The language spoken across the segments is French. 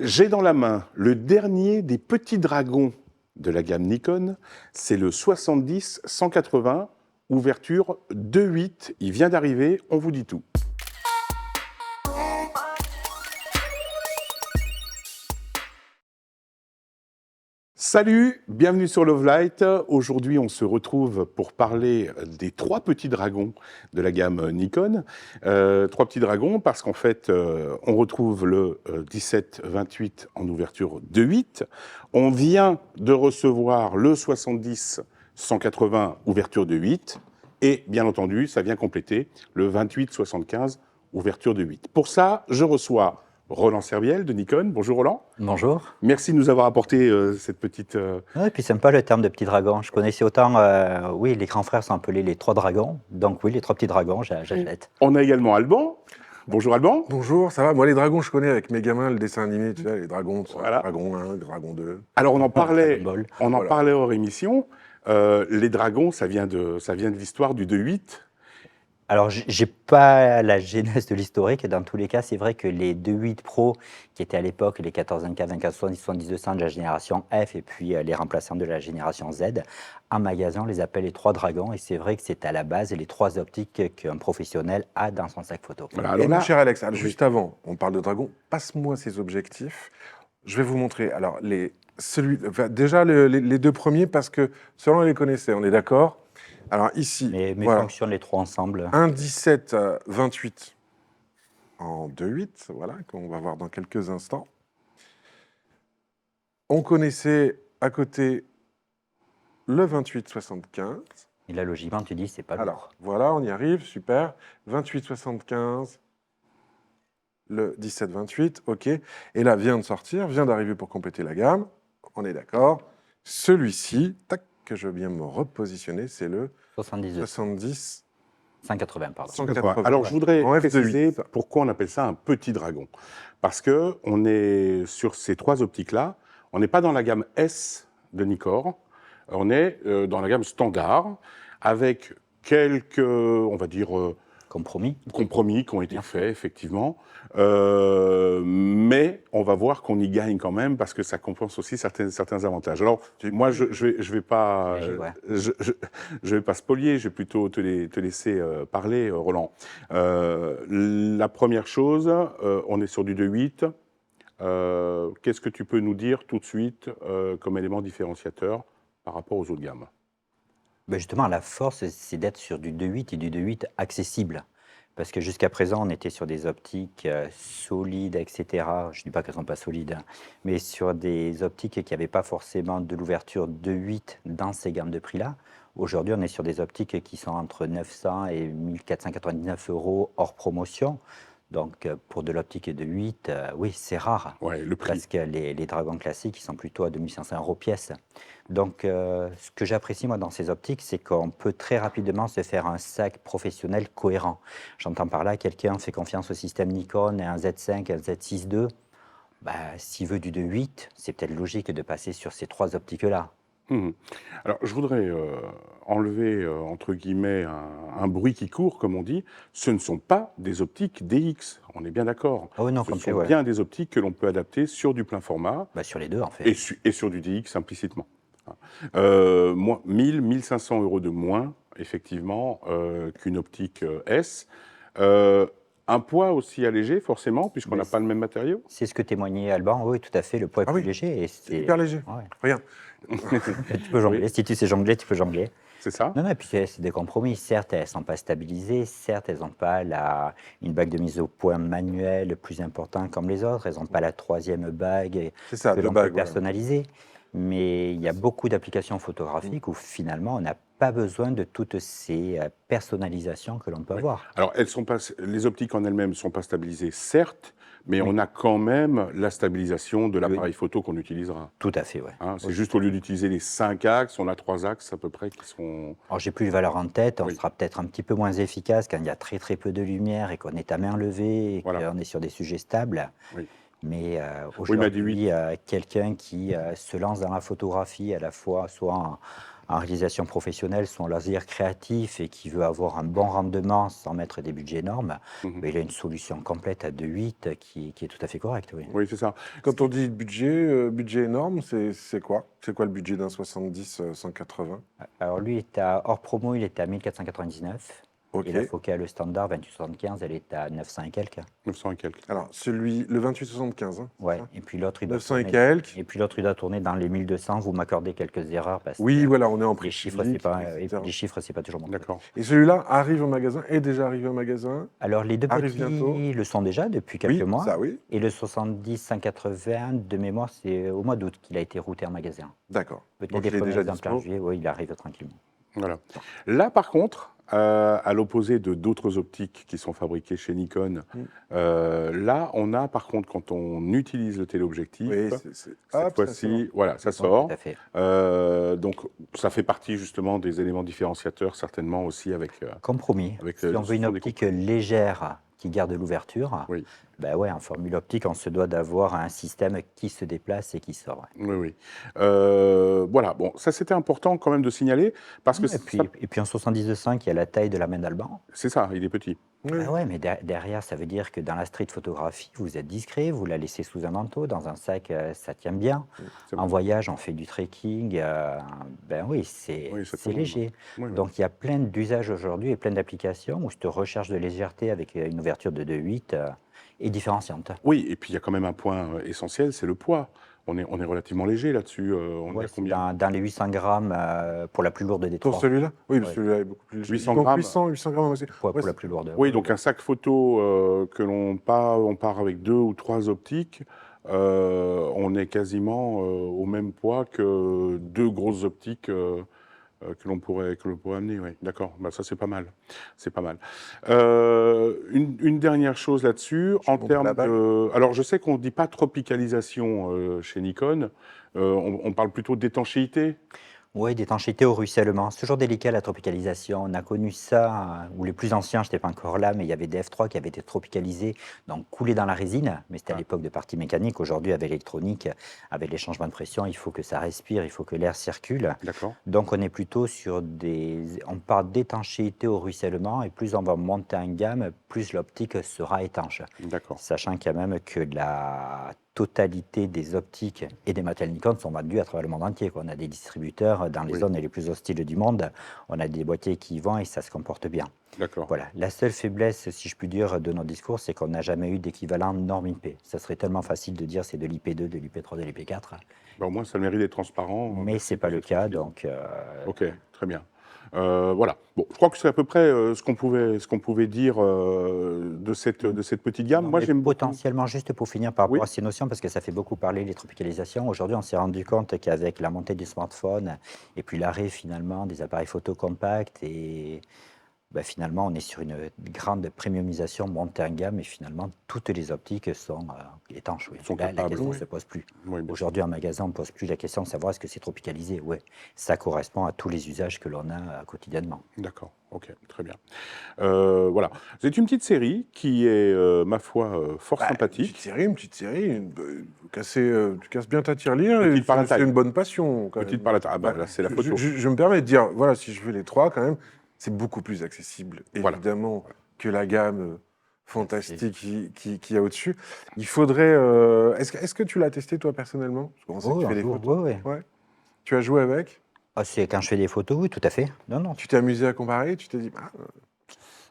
J'ai dans la main le dernier des petits dragons de la gamme Nikon, c'est le 70-180, ouverture 2.8, il vient d'arriver, on vous dit tout. Salut, bienvenue sur Lovelight. Aujourd'hui, on se retrouve pour parler des trois petits dragons de la gamme Nikon. Trois petits dragons parce qu'en fait, on retrouve le 17-28 en ouverture 2.8. On vient de recevoir le 70-180 ouverture 2.8. Et bien entendu, ça vient compléter le 28-75 ouverture 2.8. Pour ça, je reçois Roland Serviel de Nikon. Bonjour Roland. Bonjour. Merci de nous avoir apporté cette petite... Ouais, et puis sympa le terme de petit dragon. Je connaissais autant, oui, les grands frères sont appelés les trois dragons. Donc oui, les trois petits dragons, j'achète. On a également Alban. Bonjour Alban. Bonjour, ça va? Moi, les dragons, je connais avec mes gamins, le dessin animé, tu sais, les dragons, Voilà. dragon 1, dragon 2. Alors on en parlait, Dragon Ball. on en parlait hors émission. Les dragons, ça vient de l'histoire du 2.8. Alors, j'ai pas la genèse de l'historique. Dans tous les cas, c'est vrai que les 2.8 Pro, qui étaient à l'époque les 14 24, 24, 70, 70 200 de la génération F et puis les remplaçants de la génération Z, en magasin, on les appelle les trois dragons. Et c'est vrai que c'est à la base les trois optiques qu'un professionnel a dans son sac photo. Voilà, Et alors mon là, cher Alex, alors, juste avant, on parle de dragon, passe-moi ces objectifs. Je vais vous montrer. Alors, déjà, les deux premiers, parce que selon on les connaissait, on est d'accord? Alors, ici, Mais voilà, fonctionnent les trois ensemble. un 17-28 en 2.8, voilà, qu'on va voir dans quelques instants. On connaissait à côté le 28-75. Et là, logiquement, tu dis, c'est pas lourd. Alors, voilà, on y arrive, super. 28-75, le 17-28, ok. Et là, vient de sortir, vient d'arriver pour compléter la gamme. On est d'accord. Celui-ci, tac, que je veux bien me repositionner, c'est le 72, 70. 180, pardon. 180. alors je voudrais En F2.8. préciser pourquoi on appelle ça un petit dragon. Parce que on est sur ces trois optiques-là, on n'est pas dans la gamme S de Nikkor, on est dans la gamme standard, avec quelques, on va dire, Compromis. compromis qui ont été Bien faits, effectivement. Mais on va voir qu'on y gagne quand même parce que ça compense aussi certains avantages. Alors, moi, je vais pas, Ouais. je vais pas spolier, je vais plutôt te laisser parler, Roland. La première chose, on est sur du 2.8. Qu'est-ce que tu peux nous dire tout de suite comme élément différenciateur par rapport aux autres gammes? Ben justement, la force, c'est d'être sur du 2.8 et du 2.8 accessible. Parce que jusqu'à présent, on était sur des optiques solides, etc. Je ne dis pas qu'elles ne sont pas solides, hein, mais sur des optiques qui n'avaient pas forcément de l'ouverture 2.8 dans ces gammes de prix-là. Aujourd'hui, on est sur des optiques qui sont entre 900 et 1499 euros hors promotion. Donc, pour de l'optique de 8, oui, c'est rare. Ouais, le prix. Parce que les dragons classiques, ils sont plutôt à 2500 euros pièce. Donc, ce que j'apprécie, moi, dans ces optiques, c'est qu'on peut très rapidement se faire un sac professionnel cohérent. J'entends par là, quelqu'un fait confiance au système Nikon, un Z5, un Z6 II. Bah, s'il veut du 2.8, c'est peut-être logique de passer sur ces trois optiques-là. Alors, je voudrais enlever, entre guillemets, un bruit qui court, comme on dit. Ce ne sont pas des optiques DX, on est bien d'accord. Ah oui, non, Ce complet, sont ouais. bien des optiques que l'on peut adapter sur du plein format Bah, sur les deux, en fait. et sur du DX implicitement. 1500 euros de moins, effectivement, qu'une optique S. Un poids aussi allégé, forcément, puisqu'on Mais n'a pas le même matériau. C'est ce que témoignait Alban. Oui, tout à fait. Le poids est Ah plus oui, léger. Et C'est hyper léger. Ouais. Regarde. Tu peux jongler. Oui. Si tu sais jongler, tu peux jongler. C'est ça? Non, non, et puis c'est des compromis. Certes, elles ne sont pas stabilisées. Certes, elles n'ont pas une bague de mise au point manuelle plus importante comme les autres. Elles n'ont pas la troisième bague C'est ça, que deux l'on bagues, peut voilà. personnaliser. Mais il y a beaucoup d'applications photographiques où finalement, on n'a pas besoin de toutes ces personnalisations que l'on peut avoir. Alors, les optiques en elles-mêmes ne sont pas stabilisées, certes, mais Oui. on a quand même la stabilisation de Oui. l'appareil photo qu'on utilisera. Tout à fait, oui. Hein, c'est juste au lieu d'utiliser les 5 axes, on a 3 axes à peu près qui sont... Alors, j'ai plus les valeurs en tête, on Oui. sera peut-être un petit peu moins efficace quand il y a très très peu de lumière et qu'on est à main levée et Voilà. qu'on est sur des sujets stables. Oui. Mais Oui, mais à du aujourd'hui, quelqu'un qui se lance dans la photographie à la fois soit en réalisation professionnelle, son loisir créatif et qui veut avoir un bon rendement sans mettre des budgets énormes, Mhm. il a une solution complète à 2.8 qui est tout à fait correcte. Oui. Oui, c'est ça. Quand on dit budget énorme, c'est quoi? C'est quoi le budget d'un 70 180? Alors lui, hors promo, il est à 1499. Ok. Et la focale standard 2875, elle est à 900 et quelques. 900 et quelques. Alors, le 2875, hein, c'est Ouais. ça Et puis l'autre, il doit 900 et tourner. quelques. Et puis l'autre, il doit tourner dans les 1200. Vous m'accordez quelques erreurs parce Oui, que voilà, on est en les prix chiffres, public, c'est pas, etc. les chiffres, c'est pas toujours bon. D'accord. Et celui-là arrive au magasin, est déjà arrivé au magasin. Alors les deux Arrive petits bientôt. le sont déjà depuis quelques Oui, mois. ça, oui. Et le 70 180 de mémoire, c'est au mois d'août qu'il a été routé en magasin. D'accord. Peut-être Donc, des il est premiers déjà exemplaires dispo. juillet, oui, il arrive tranquillement. Voilà. Là, par contre, à l'opposé de d'autres optiques qui sont fabriquées chez Nikon, là, on a, par contre, quand on utilise le téléobjectif, Oui, cette hop, ça fois-ci, voilà, ça Oui, sort. tout à fait. Donc, ça fait partie justement des éléments différenciateurs, certainement aussi avec. Compromis. Avec Si le on veut une son des optique légère qui garde l'ouverture, Oui. ben ouais, en formule optique, on se doit d'avoir un système qui se déplace et qui sort. Ouais. Oui, oui. Voilà, bon, ça c'était important quand même de signaler, parce que Et puis en 70-5, il y a la taille de la main d'Alban. c'est ça, il est petit. Oui. Ben ouais, mais derrière, ça veut dire que dans la street photographie, vous êtes discret, vous la laissez sous un manteau, dans un sac, ça tient bien. C'est En vrai. voyage, on fait du trekking, ben oui, c'est Oui, ça c'est tourne. léger. Oui, oui. Donc il y a plein d'usages aujourd'hui et plein d'applications où cette recherche de légèreté avec une ouverture de 2.8 est différenciante. Oui, et puis il y a quand même un point essentiel, c'est le poids. On est relativement léger là-dessus. On est Ouais, à c'est combien? dans les 800 grammes pour la plus lourde des Pour trois. celui-là? Oui, Ouais. celui-là est beaucoup plus léger. 800 Donc grammes. 800 grammes aussi. Pour Ouais, la plus lourde. Oui, Ouais, donc un sac photo que on part avec 2 ou 3 optiques, on est quasiment au même poids que 2 grosses optiques que l'on pourrait amener. Oui, d'accord. Bah, ça c'est pas mal. C'est pas mal. Une dernière chose là-dessus, en montre la termes bague. de. Alors je sais qu'on ne dit pas tropicalisation chez Nikon. On parle plutôt d'étanchéité. Oui, d'étanchéité au ruissellement. C'est toujours délicat la tropicalisation. On a connu ça, ou les plus anciens, je n'étais pas encore là, mais il y avait des F3 qui avaient été tropicalisés, donc coulés dans la résine, mais c'était à Ah. l'époque de parties mécaniques. Aujourd'hui, avec l'électronique, avec les changements de pression, il faut que ça respire, il faut que l'air circule. D'accord. Donc on est plutôt sur on parle d'étanchéité au ruissellement, et plus on va monter en gamme, plus l'optique sera étanche. D'accord. Sachant quand même que la totalité des optiques et des matériels Nikon sont vendus à travers le monde entier, quoi. On a des distributeurs dans les Oui. zones les plus hostiles du monde, on a des boîtiers qui y vont et ça se comporte bien. D'accord. Voilà. La seule faiblesse, si je puis dire, de notre discours, c'est qu'on n'a jamais eu d'équivalent norme IP. Ça serait tellement facile de dire c'est de l'IP2, de l'IP3, de l'IP4, Bah, au moins, ça a le mérite d'être transparent. mais ce n'est pas le cas. Donc, Ok, très bien. Voilà. Bon, je crois que c'est à peu près ce qu'on pouvait dire de cette petite gamme. non, Moi, mais j'aime beaucoup. potentiellement, juste pour finir par rapport Oui. à ces notions, parce que ça fait beaucoup parler les tropicalisations. Aujourd'hui, on s'est rendu compte qu'avec la montée du smartphone et puis l'arrêt finalement des appareils photo compacts et finalement, on est sur une grande premiumisation, montée en gamme, et finalement, toutes les optiques sont étanches. Oui. Sont Là, la capables, question ne oui. se pose plus. Oui, bien sûr. Aujourd'hui, en magasin, on ne pose plus la question de savoir est-ce que c'est tropicalisé. Oui, ça correspond à tous les usages que l'on a quotidiennement. D'accord. Ok, très bien. Voilà. C'est une petite série qui est, ma foi, fort sympathique. Une petite série. Tu casses bien ta tirelire. Petite Et par la c'est taille. une bonne passion. Quand Petite même. par la taille. Ah, bah, là, c'est la photo. Je me permets de dire, voilà, si je fais les trois, quand même, c'est beaucoup plus accessible, Voilà. évidemment, que la gamme fantastique qui y a au-dessus. Il faudrait. Est-ce que tu l'as testé, toi, personnellement? Parce qu'on sait que tu fais des photos. Oui. Ouais. Tu as joué avec? C'est quand je fais des photos, oui, tout à fait. Non. Tu t'es amusé à comparer? Tu t'es dit,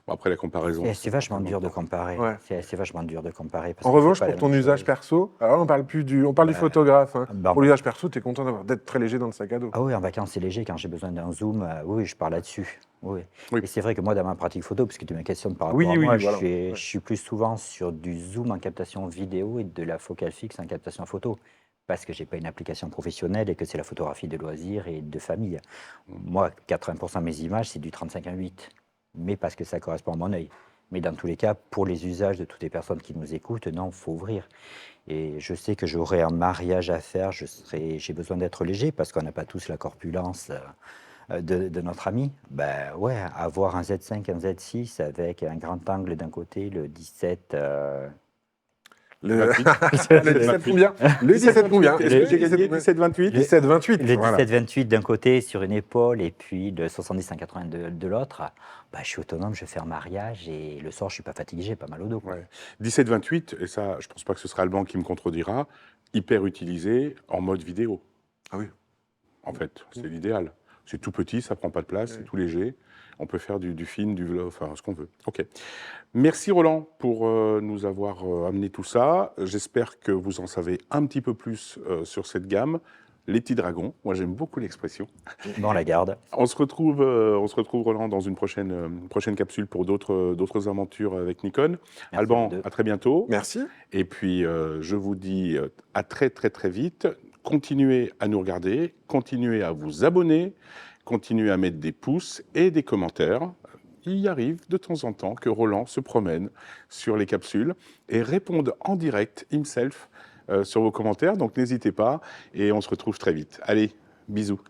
Bon, après, la comparaison. C'est vachement dur de comparer. Ouais. C'est vachement dur de comparer. Parce En que c'est revanche, pas pour la ton même usage chose. perso, alors on parle du photographe. Hein. bah, Pour l'usage perso, tu es content d'être très léger dans le sac à dos. Ah oui, en vacances, c'est léger. Quand j'ai besoin d'un zoom, oui, je pars là-dessus. Oui. Oui. Et c'est vrai que moi, dans ma pratique photo, puisque tu me questionnes par rapport Oui, à oui, moi, voilà. je suis plus souvent sur du zoom en captation vidéo et de la focale fixe en captation photo. Parce que je n'ai pas une application professionnelle et que c'est la photographie de loisirs et de famille. Moi, 80% de mes images, c'est du 35-1.8. Mais parce que ça correspond à mon œil. Mais dans tous les cas, pour les usages de toutes les personnes qui nous écoutent, non, il faut ouvrir. Et je sais que j'aurai un mariage à faire, j'ai besoin d'être léger parce qu'on n'a pas tous la corpulence de notre ami. Ben ouais, avoir un Z5, un Z6 avec un grand angle d'un côté, le 17 Le 28. 17 combien? Le 17 combien? Est-ce que j'ai gagné 17-28? 17-28. Le voilà. 17-28 d'un côté sur une épaule et puis le 70 à 82 de l'autre, bah, je suis autonome, je fais un mariage et le soir je suis pas fatigué, j'ai pas mal au dos. Quoi. Ouais. 17-28, et ça, je pense pas que ce sera Alban qui me contredira, hyper utilisé en mode vidéo. Ah oui. En fait, c'est l'idéal. C'est tout petit, ça prend pas de place, c'est tout léger. On peut faire du film, du vlog, enfin ce qu'on veut. Ok. Merci Roland pour nous avoir amené tout ça. J'espère que vous en savez un petit peu plus sur cette gamme. Les petits dragons, moi j'aime beaucoup l'expression. Bon, on la garde. On se retrouve Roland dans une prochaine capsule pour d'autres aventures avec Nikon. Merci à Alban, vous deux. à très bientôt. Merci. Et puis je vous dis à très très très vite. Continuez à nous regarder, continuez à vous abonner, continuez à mettre des pouces et des commentaires. Il arrive de temps en temps que Roland se promène sur les capsules et réponde en direct, himself, sur vos commentaires. Donc n'hésitez pas et on se retrouve très vite. Allez, bisous.